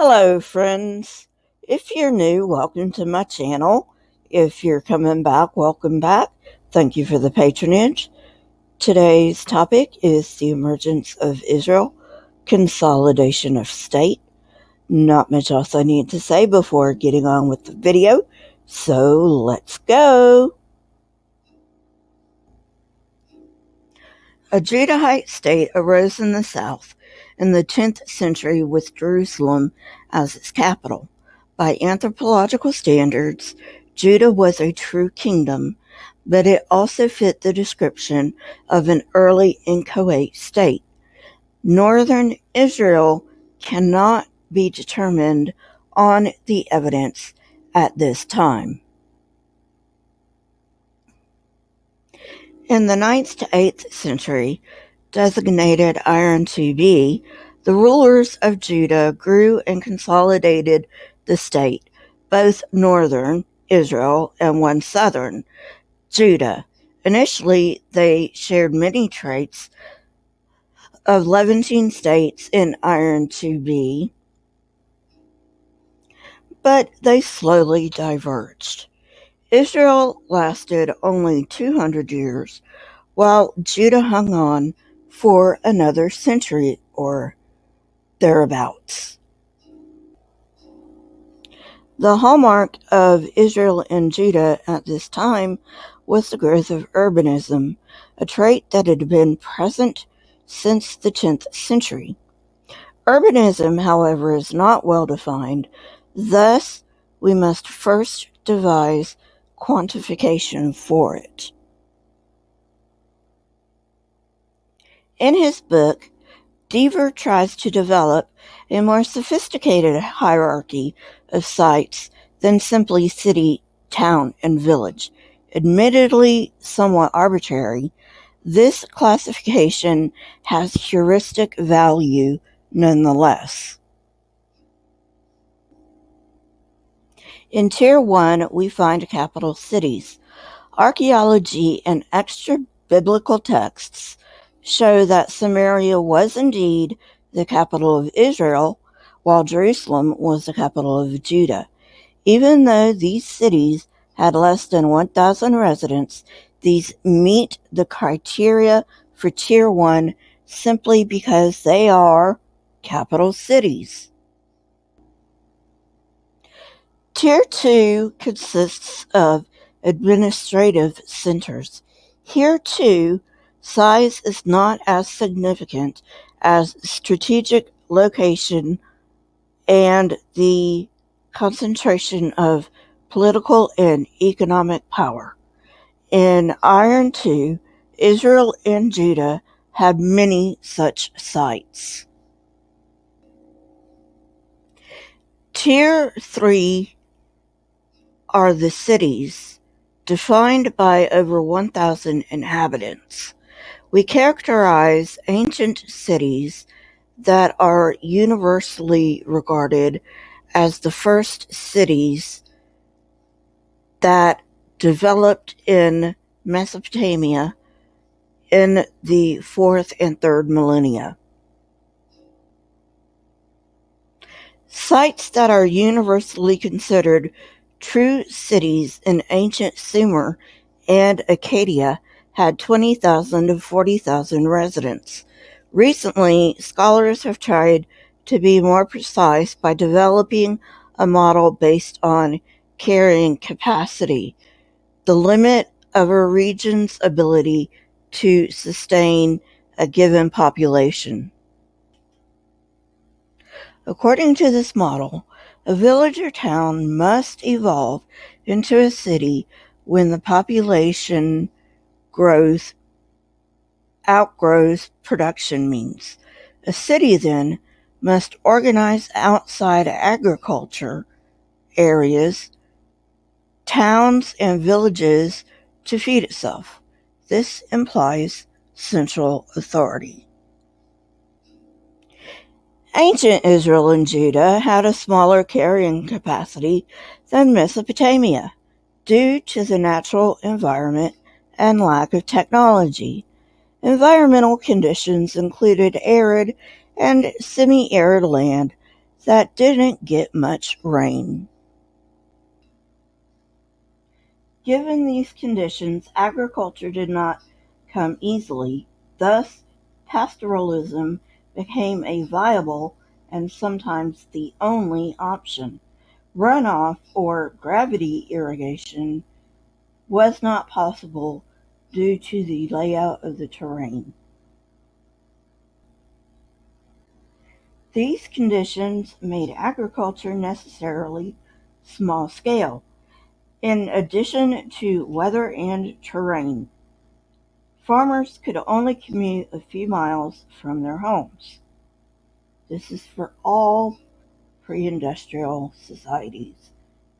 Hello, friends. If you're new, welcome to my channel. If you're coming back, welcome back. Thank you for the patronage. Today's topic is the emergence of Israel, consolidation of state. Not much else I need to say before getting on with the video, so let's go. A Judahite state arose in the south in the 10th century with Jerusalem as its capital. By anthropological standards, Judah was a true kingdom, but it also fit the description of an early inchoate state. Northern Israel cannot be determined on the evidence at this time. In the 9th to 8th century, designated Iron IIb, the rulers of Judah grew and consolidated the state, both northern Israel and one southern, Judah. Initially, they shared many traits of Levantine states in Iron IIb, but they slowly diverged. Israel lasted only 200 years, while Judah hung on for another century or thereabouts. The hallmark of Israel and Judah at this time was the growth of urbanism, a trait that had been present since the 10th century. Urbanism, however, is not well defined, thus we must first devise quantification for it. In his book, Deaver tries to develop a more sophisticated hierarchy of sites than simply city, town, and village. Admittedly somewhat arbitrary, this classification has heuristic value nonetheless. In Tier 1, we find capital cities. Archaeology and extra-biblical texts show that Samaria was indeed the capital of Israel, while Jerusalem was the capital of Judah. Even though these cities had less than 1,000 residents, these meet the criteria for Tier 1 simply because they are capital cities. Tier 2 consists of administrative centers. Here, too, size is not as significant as strategic location and the concentration of political and economic power. In Iron II, Israel and Judah had many such sites. Tier 3 are the cities, defined by over 1,000 inhabitants. We characterize ancient cities that are universally regarded as the first cities that developed in Mesopotamia in the 4th and 3rd millennia. Sites that are universally considered true cities in ancient Sumer and Akkadian had 20,000 to 40,000 residents. Recently, scholars have tried to be more precise by developing a model based on carrying capacity, the limit of a region's ability to sustain a given population. According to this model, a village or town must evolve into a city when the population growth outgrows production means. A city, then, must organize outside agriculture areas, towns, and villages to feed itself. This implies central authority. Ancient Israel and Judah had a smaller carrying capacity than Mesopotamia due to the natural environment and lack of technology. Environmental conditions included arid and semi-arid land that didn't get much rain. Given these conditions, agriculture did not come easily. Thus, pastoralism became a viable and sometimes the only option. Runoff or gravity irrigation was not possible due to the layout of the terrain. These conditions made agriculture necessarily small scale. In addition to weather and terrain, farmers could only commute a few miles from their homes. This is for all pre-industrial societies,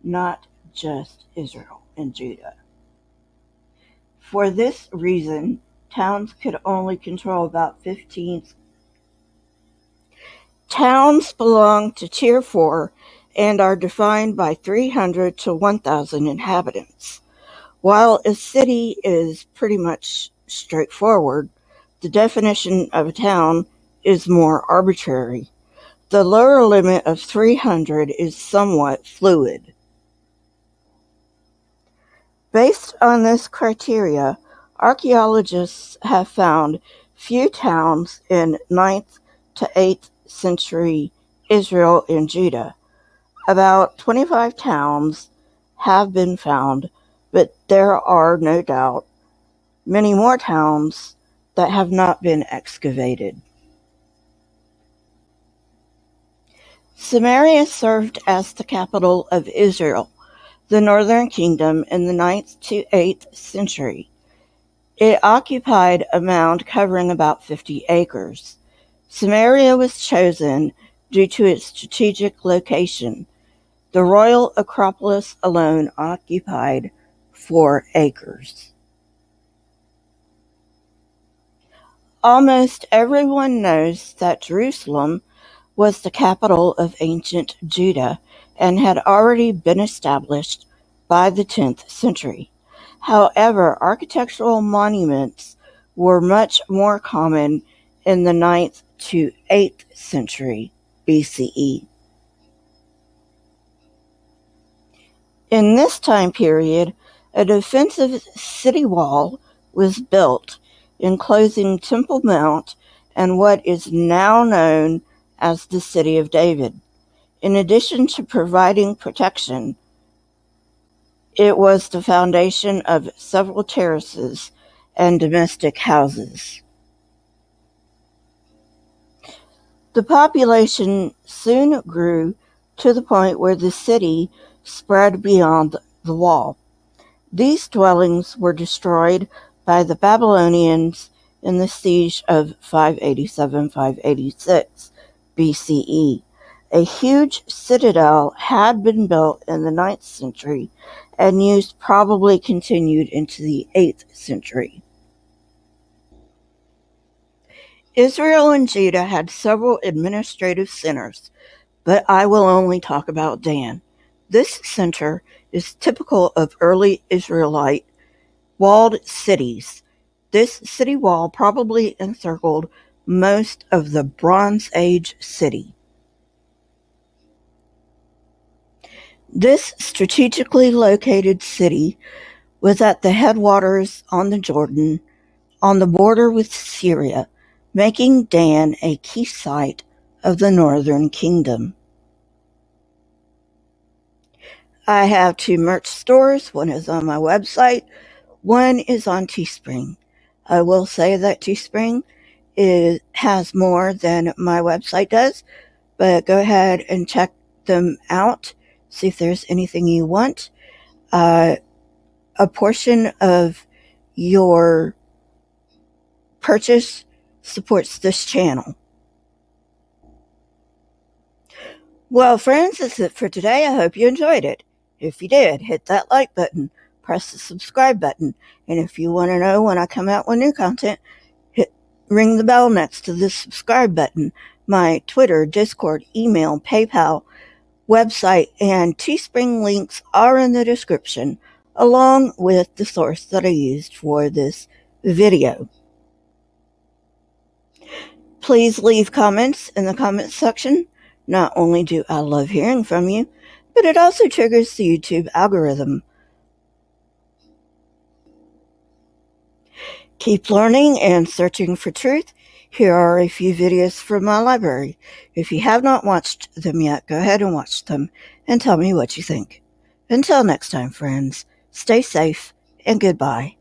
not just Israel and Judah. For this reason, towns could only control about 15. Towns belong to Tier 4 and are defined by 300 to 1,000 inhabitants. While a city is pretty much straightforward, the definition of a town is more arbitrary. The lower limit of 300 is somewhat fluid. Based on this criteria, archaeologists have found few towns in 9th to 8th century Israel and Judah. About 25 towns have been found, but there are no doubt many more towns that have not been excavated. Samaria served as the capital of Israel, the northern kingdom, in the 9th to 8th century. It occupied a mound covering about 50 acres. Samaria was chosen due to its strategic location. The royal acropolis alone occupied 4 acres. Almost everyone knows that Jerusalem was the capital of ancient Judah and had already been established by the 10th century. However, architectural monuments were much more common in the 9th to 8th century BCE. In this time period, a defensive city wall was built, enclosing Temple Mount and what is now known as the City of David. In addition to providing protection, it was the foundation of several terraces and domestic houses. The population soon grew to the point where the city spread beyond the wall. These dwellings were destroyed by the Babylonians in the siege of 587-586 BCE. A huge citadel had been built in the 9th century and use probably continued into the 8th century. Israel and Judah had several administrative centers, but I will only talk about Dan. This center is typical of early Israelite walled cities. This city wall probably encircled most of the Bronze Age city. This strategically located city was at the headwaters on the Jordan, on the border with Syria, making Dan a key site of the northern kingdom. I have 2 merch stores. One is on my website. One is on Teespring. I will say that Teespring has more than my website does, but go ahead and check them out. See if there's anything you want. A portion of your purchase supports this channel. Well, friends, that's it for today. I hope you enjoyed it. If you did, hit that like button, press the subscribe button, and if you want to know when I come out with new content, ring the bell next to the subscribe button. My Twitter, Discord, email, PayPal, website, and Teespring links are in the description, along with the source that I used for this video. Please leave comments in the comments section. Not only do I love hearing from you, but it also triggers the YouTube algorithm. Keep learning and searching for truth. Here are a few videos from my library. If you have not watched them yet, go ahead and watch them and tell me what you think. Until next time, friends, stay safe and goodbye.